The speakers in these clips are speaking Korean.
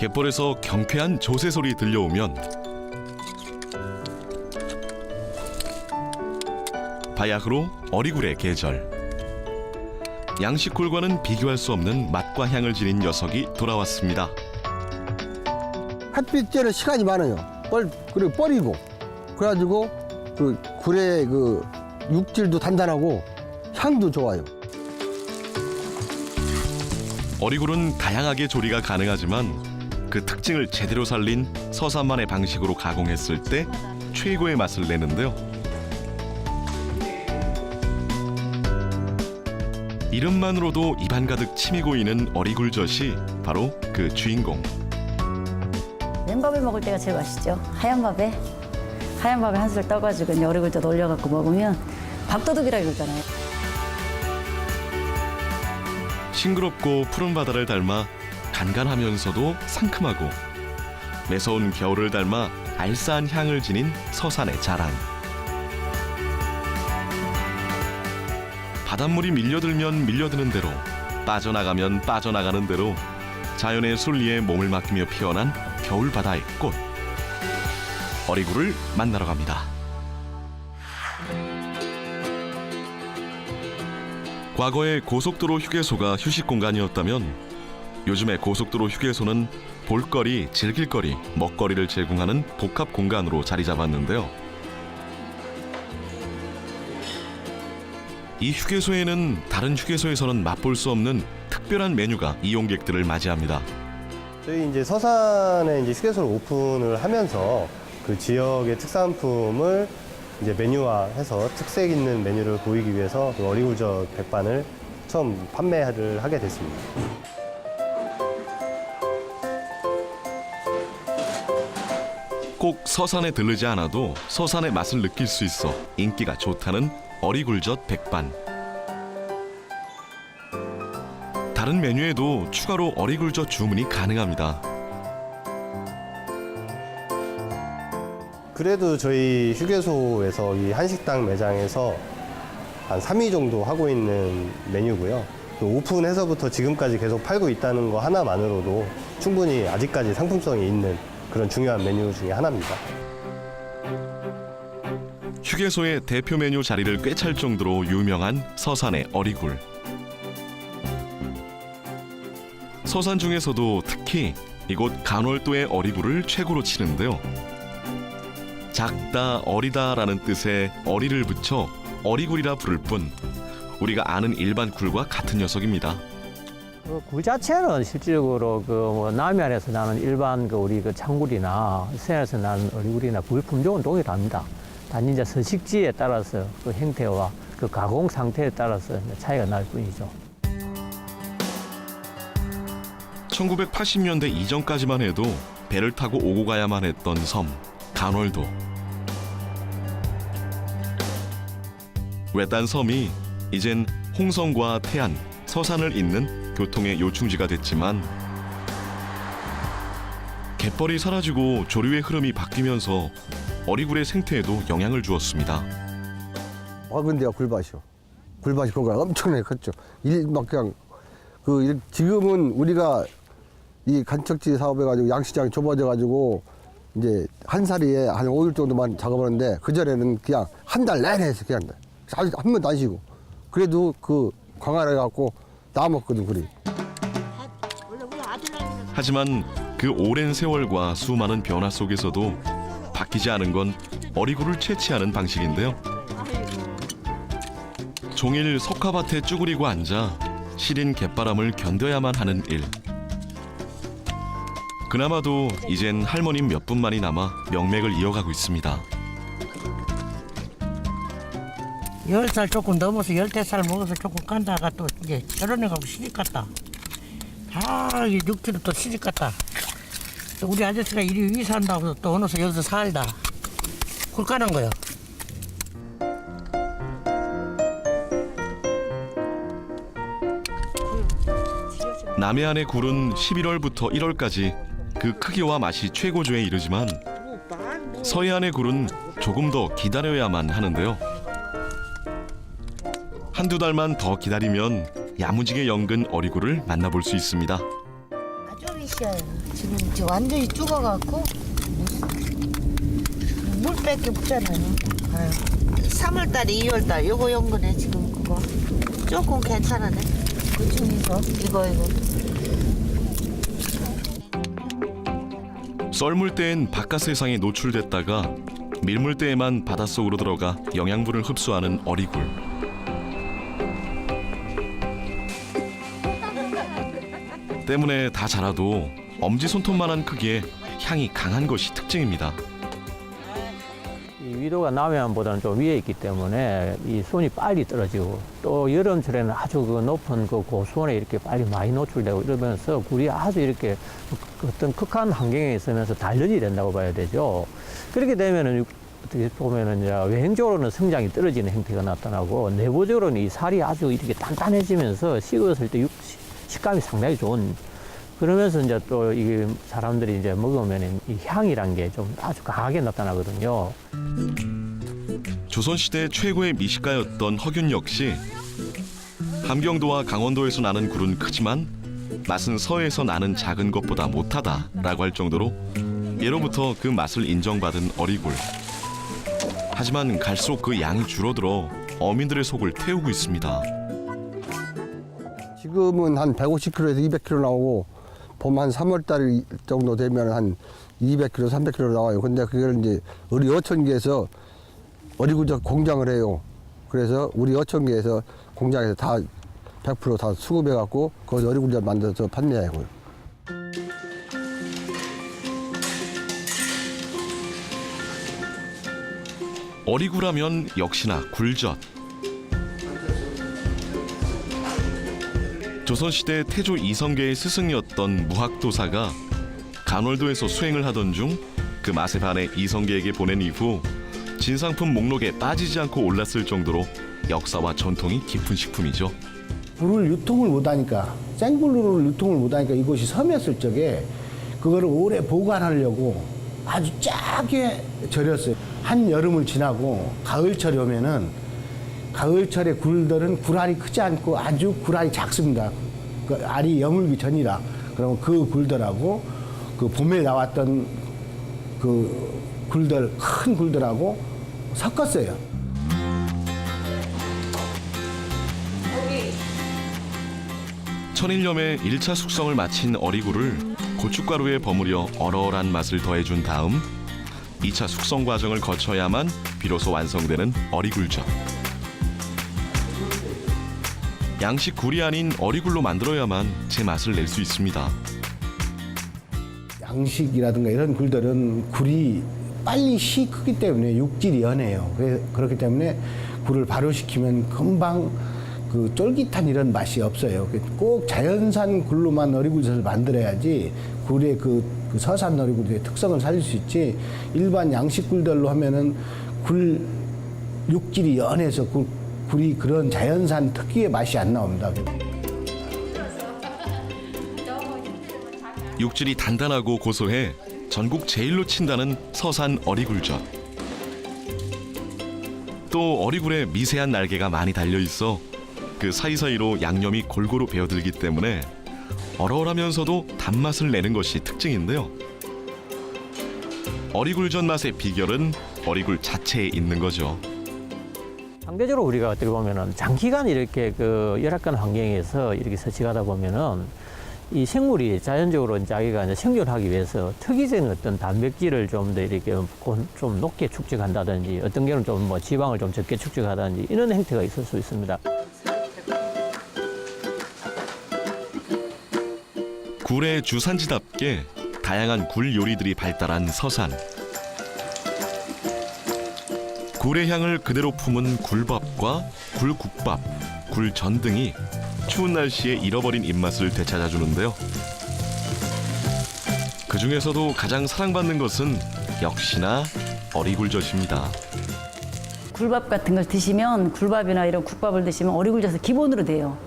갯벌에서 경쾌한 조새 소리 들려오면 바야흐로 어리굴의 계절. 양식굴과는 비교할 수 없는 맛과 향을 지닌 녀석이 돌아왔습니다. 햇빛 쬐는 시간이 많아요. 그리고 뻘이고. 그래가지고 그 굴의 그 육질도 단단하고 향도 좋아요. 어리굴은 다양하게 조리가 가능하지만 그 특징을 제대로 살린 서산만의 방식으로 가공했을 때 최고의 맛을 내는데요. 이름만으로도 입안 가득 침이 고이는 어리굴젓이 바로 그 주인공. 맨밥에 먹을 때가 제일 맛있죠. 하얀 밥에 한 술 떠가지고 이제 어리굴젓 올려갖고 먹으면 밥도둑이라 그러잖아요. 싱그럽고 푸른 바다를 닮아 간간하면서도 상큼하고 매서운 겨울을 닮아 알싸한 향을 지닌 서산의 자랑. 바닷물이 밀려들면 밀려드는 대로, 빠져나가면 빠져나가는 대로 자연의 순리에 몸을 맡기며 피어난 겨울 바다의 꽃. 어리굴을 만나러 갑니다. 과거에 고속도로 휴게소가 휴식 공간이었다면 요즘의 고속도로 휴게소는 볼거리, 즐길거리, 먹거리를 제공하는 복합 공간으로 자리 잡았는데요. 이 휴게소에는 다른 휴게소에서는 맛볼 수 없는 특별한 메뉴가 이용객들을 맞이합니다. 저희 이제 서산에 이제 휴게소를 오픈을 하면서 그 지역의 특산품을 이제 메뉴화해서 특색 있는 메뉴를 보이기 위해서 그 어리굴젓 백반을 처음 판매를 하게 됐습니다. 꼭 서산에 들르지 않아도 서산의 맛을 느낄 수 있어 인기가 좋다는 어리굴젓 백반. 다른 메뉴에도 추가로 어리굴젓 주문이 가능합니다. 그래도 저희 휴게소에서 이 한식당 매장에서 한 3위 정도 하고 있는 메뉴고요. 또 오픈해서부터 지금까지 계속 팔고 있다는 거 하나만으로도 충분히 아직까지 상품성이 있는 그런 중요한 메뉴 중에 하나입니다. 휴게소의 대표 메뉴 자리를 꿰찰 정도로 유명한 서산의 어리굴. 서산 중에서도 특히 이곳 간월도의 어리굴을 최고로 치는데요. 작다, 어리다라는 뜻의 어리를 붙여 어리굴이라 부를 뿐 우리가 아는 일반 굴과 같은 녀석입니다. 굴 자체는 실질적으로 그 남해안에서 나는 일반 우리 창굴이나 서해안에서 나는 어리굴이나 굴 품종은 동일합니다. 단지 이제 서식지에 따라서 그 형태와 그 가공 상태에 따라서 차이가 날 뿐이죠. 1980년대 이전까지만 해도 배를 타고 오고 가야만 했던 섬 간월도. 외딴 섬이 이젠 홍성과 태안, 서산을 잇는 교통의 요충지가 됐지만 갯벌이 사라지고 조류의 흐름이 바뀌면서 어리굴의 생태에도 영향을 주었습니다. 근데요, 굴밭이요. 굴밭이 그거 엄청나게 컸죠. 막 그냥 지금은 우리가 이 간척지 사업해가지고 양식장이 좁아져가지고 이제 한 사리에 한 5일 정도만 작업하는데 그 전에는 그냥 한 달 내내 해서 그냥 한 번도 안 쉬고 그래도 그 광활해 갖고 남았거든 굴이. 하지만 그 오랜 세월과 수많은 변화 속에서도 바뀌지 않은 건 어리굴을 채취하는 방식인데요. 종일 석화밭에 쭈그리고 앉아 시린 갯바람을 견뎌야만 하는 일. 그나마도 이젠 할머님 몇 분만이 남아 명맥을 이어가고 있습니다. 10살 조금 넘어서 15살 먹어서 조금 간다가 또 이제 결혼해가고 시집 갔다. 이 6km 또 시집 갔다. 또 우리 아저씨가 이리 위 산다고 또 어느새 여기서 살다. 굴 까는 거요. 남해안의 굴은 11월부터 1월까지 그 크기와 맛이 최고조에 이르지만 서해안의 굴은 조금 더 기다려야만 하는데요. 한두 달만 더 기다리면 야무지게 연근 어리굴을 만나볼 수 있습니다. 시야야. 지금 이제 완전히 죽어갖고 물밖에 없잖아요. 아유. 3월달에 2월달 요거 연거네 지금 그거. 조금 괜찮아네. 그 중에서 이거. 썰물 때엔 바깥 세상에 노출됐다가 밀물 때에만 바닷속으로 들어가 영양분을 흡수하는 어리굴. 때문에 다 자라도 엄지손톱만한 크기에 향이 강한 것이 특징입니다. 이 위도가 남해안보다는 좀 위에 있기 때문에 이 순이 빨리 떨어지고 또 여름철에는 아주 그 높은 그 고수온에 이렇게 빨리 많이 노출되고 이러면서 굴이 아주 이렇게 어떤 극한 환경에 있으면서 단련이 된다고 봐야 되죠. 그렇게 되면은 어떻게 보면은 이제 외형적으로는 성장이 떨어지는 형태가 나타나고 내부적으로는 이 살이 아주 이렇게 단단해지면서 식었을 때 식감이 상당히 좋은. 그러면서 이제 또 이게 사람들이 이제 먹으면 이 향이란 게 좀 아주 강하게 나타나거든요. 조선시대 최고의 미식가였던 허균 역시 함경도와 강원도에서 나는 굴은 크지만 맛은 서해에서 나는 작은 것보다 못하다라고 할 정도로 예로부터 그 맛을 인정받은 어리굴. 하지만 갈수록 그 양이 줄어들어 어민들의 속을 태우고 있습니다. 지금은 한 150kg에서 200kg 나오고 봄 한 3월달 정도 되면 한 200kg, 300kg 나와요. 근데 그걸 이제 우리 어촌계에서 어리굴젓 공장을 해요. 그래서 우리 어촌계에서 공장에서 다 100% 다 수급해갖고 거기서 어리굴젓 만들어서 판매하고요. 어리굴하면 역시나 굴젓. 조선시대 태조 이성계의 스승이었던 무학도사가 간월도에서 수행을 하던 중 그 맛에 반해 이성계에게 보낸 이후 진상품 목록에 빠지지 않고 올랐을 정도로 역사와 전통이 깊은 식품이죠. 굴을 유통을 못하니까 생굴을 유통을 못하니까 이곳이 섬이었을 적에 그거를 오래 보관하려고 아주 작게 절였어요. 한 여름을 지나고 가을철이 오면은 가을철에 굴들은 굴알이 크지 않고 아주 굴알이 작습니다. 그 알이 여물기 전이라. 그러면 그 굴들하고 그 봄에 나왔던 그 굴들, 큰 굴들하고 섞었어요. 천일염의 1차 숙성을 마친 어리굴을 고춧가루에 버무려 얼얼한 맛을 더해준 다음 2차 숙성 과정을 거쳐야만 비로소 완성되는 어리굴젓. 양식 굴이 아닌 어리굴로 만들어야만 제 맛을 낼 수 있습니다. 양식이라든가 이런 굴들은 굴이 빨리 크기 때문에 육질이 연해요. 그렇기 때문에 굴을 발효시키면 금방 그 쫄깃한 이런 맛이 없어요. 꼭 자연산 굴로만 어리굴젓을 만들어야지 굴의 그 서산 어리굴의 특성을 살릴 수 있지, 일반 양식 굴들로 하면은 굴 육질이 연해서 굴이 그런 자연산 특유의 맛이 안 나옵니다. 육질이 단단하고 고소해 전국 제일로 친다는 서산 어리굴젓. 또 어리굴에 미세한 날개가 많이 달려 있어 그 사이사이로 양념이 골고루 배어들기 때문에 얼얼하면서도 단맛을 내는 것이 특징인데요. 어리굴젓 맛의 비결은 어리굴 자체에 있는 거죠. 상대적으로 우리가 어떻게 보면은 장기간 이렇게 그 열악한 환경에서 이렇게 서식하다 보면은 이 생물이 자연적으로 자기가 이제 생존하기 위해서 특이적인 어떤 단백질을 좀 더 이렇게 좀 높게 축적한다든지, 어떤 경우는 좀 뭐 지방을 좀 적게 축적하다든지 이런 행태가 있을 수 있습니다. 굴의 주산지답게 다양한 굴 요리들이 발달한 서산. 굴의 향을 그대로 품은 굴밥과 굴국밥, 굴전 등이 추운 날씨에 잃어버린 입맛을 되찾아주는데요. 그 중에서도 가장 사랑받는 것은 역시나 어리굴젓입니다. 굴밥 같은 걸 드시면, 굴밥이나 이런 국밥을 드시면 어리굴젓이 기본으로 돼요.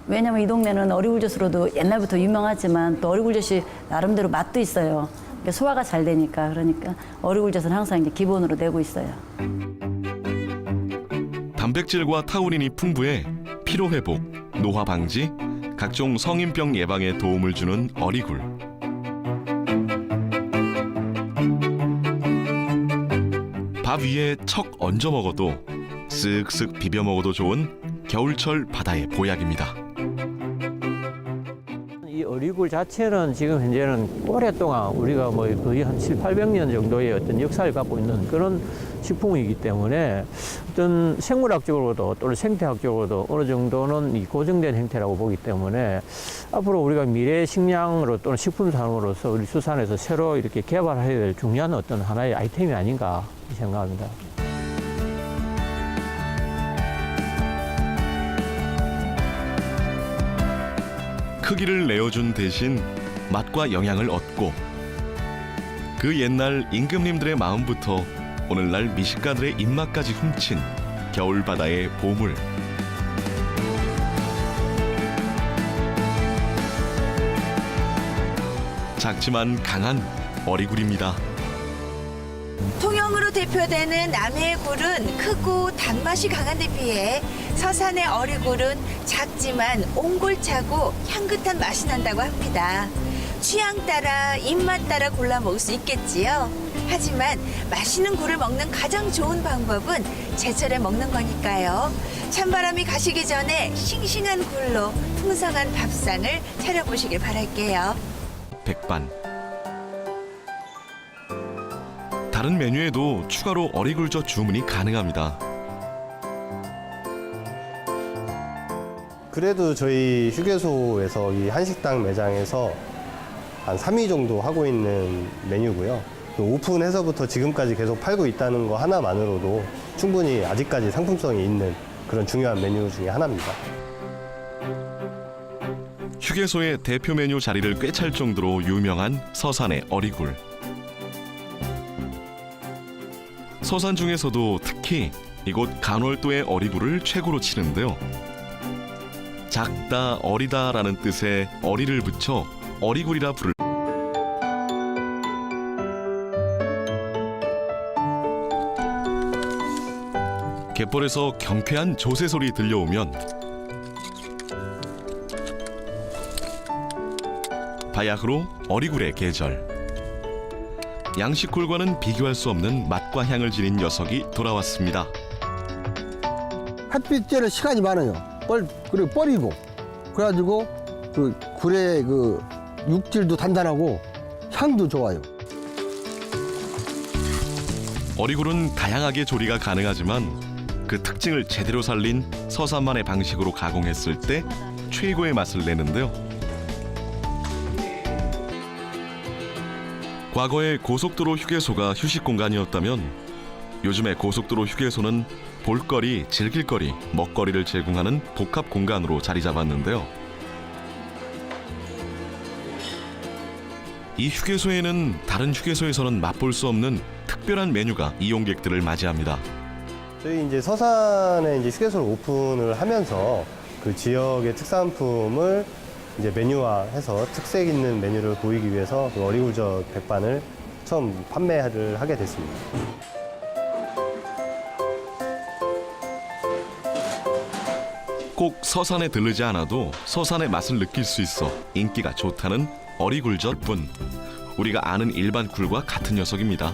왜냐면 이 동네는 어리굴젓으로도 옛날부터 유명하지만 또 어리굴젓이 나름대로 맛도 있어요. 그러니까 소화가 잘 되니까. 그러니까 어리굴젓은 항상 이제 기본으로 내고 있어요. 단백질과 타우린이 풍부해 피로 회복, 노화 방지, 각종 성인병 예방에 도움을 주는 어리굴. 밥 위에 척 얹어 먹어도 쓱쓱 비벼 먹어도 좋은 겨울철 바다의 보약입니다. 이 어리굴 자체는 지금 현재는 오랫동안 우리가 뭐 거의 한 700~800년 정도의 어떤 역사를 갖고 있는 그런 식품이기 때문에 어떤 생물학적으로도 또는 생태학적으로도 어느 정도는 이 고정된 형태라고 보기 때문에 앞으로 우리가 미래 식량으로 또는 식품산업으로서 우리 수산에서 새로 이렇게 개발해야 될 중요한 어떤 하나의 아이템이 아닌가 생각합니다. 크기를 내어준 대신 맛과 영양을 얻고 그 옛날 임금님들의 마음부터 오늘날 미식가들의 입맛까지 훔친 겨울바다의 보물. 작지만 강한 어리굴입니다. 통영으로 대표되는 남해의 굴은 크고 단맛이 강한 데 비해 서산의 어리굴은 작지만 옹골차고 향긋한 맛이 난다고 합니다. 취향 따라 입맛 따라 골라 먹을 수 있겠지요. 하지만 맛있는 굴을 먹는 가장 좋은 방법은 제철에 먹는 거니까요. 찬바람이 가시기 전에 싱싱한 굴로 풍성한 밥상을 차려보시길 바랄게요. 백반. 다른 메뉴에도 추가로 어리굴젓 주문이 가능합니다. 그래도 저희 휴게소에서 이 한식당 매장에서 한 3위 정도 하고 있는 메뉴고요. 또 오픈해서부터 지금까지 계속 팔고 있다는 거 하나만으로도 충분히 아직까지 상품성이 있는 그런 중요한 메뉴 중에 하나입니다. 휴게소의 대표 메뉴 자리를 꿰찰 정도로 유명한 서산의 어리굴. 서산 중에서도 특히 이곳 간월도의 어리굴을 최고로 치는데요. 작다 어리다라는 뜻의 어리를 붙여 어리굴이라 부를 갯벌에서 경쾌한 조새 소리 들려오면 바야흐로 어리굴의 계절. 양식굴과는 비교할 수 없는 맛과 향을 지닌 녀석이 돌아왔습니다. 햇빛 쬐는 시간이 많아요. 그리고 뻘이고. 그래가지고 그 굴의 그 육질도 단단하고 향도 좋아요. 어리굴은 다양하게 조리가 가능하지만 그 특징을 제대로 살린 서산만의 방식으로 가공했을 때 최고의 맛을 내는데요. 과거에 고속도로 휴게소가 휴식 공간이었다면 요즘의 고속도로 휴게소는 볼거리, 즐길거리, 먹거리를 제공하는 복합 공간으로 자리 잡았는데요. 이 휴게소에는 다른 휴게소에서는 맛볼 수 없는 특별한 메뉴가 이용객들을 맞이합니다. 저희 이제 서산에 이제 휴게소를 오픈을 하면서 그 지역의 특산품을 이제 메뉴화해서 특색 있는 메뉴를 보이기 위해서 그 어리굴젓 백반을 처음 판매를 하게 됐습니다. 꼭 서산에 들르지 않아도 서산의 맛을 느낄 수 있어 인기가 좋다는 어리굴젓뿐. 우리가 아는 일반 굴과 같은 녀석입니다.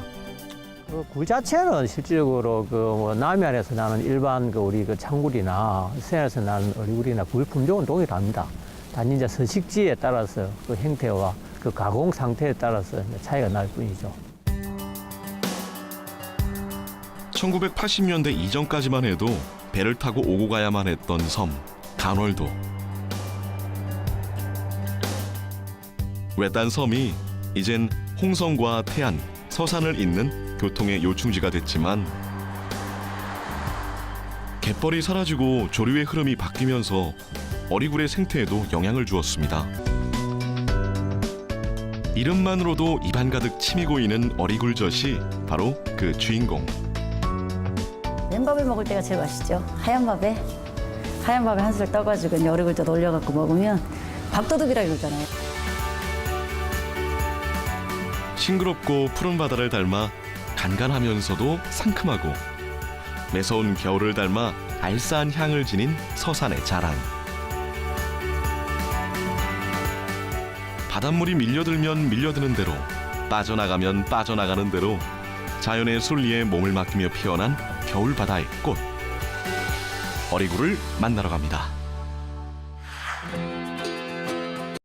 그 굴 자체는 실질적으로 그 뭐 남해안에서 나는 일반 그 우리 그 창굴이나 서해안에서 나는 어리굴이나 굴 품종은 동일합니다. 단 이제 서식지에 따라서 그 형태와 그 가공 상태에 따라서 차이가 날 뿐이죠. 1980년대 이전까지만 해도 배를 타고 오고 가야만 했던 섬 간월도. 외딴 섬이 이젠 홍성과 태안, 서산을 잇는 교통의 요충지가 됐지만 갯벌이 사라지고 조류의 흐름이 바뀌면서 어리굴의 생태에도 영향을 주었습니다. 이름만으로도 입안 가득 침이 고이는 어리굴젓이 바로 그 주인공. 맨밥을 먹을 때가 제일 맛있죠. 하얀 밥에 한 술 떠가지고 이제 어리굴젓 올려갖고 먹으면 밥도둑이라고 그러잖아요. 싱그럽고 푸른 바다를 닮아 간간하면서도 상큼하고 매서운 겨울을 닮아 알싸한 향을 지닌 서산의 자랑. 바닷물이 밀려들면 밀려드는 대로, 빠져나가면 빠져나가는 대로 자연의 순리에 몸을 맡기며 피어난 겨울 바다의 꽃. 어리굴을 만나러 갑니다.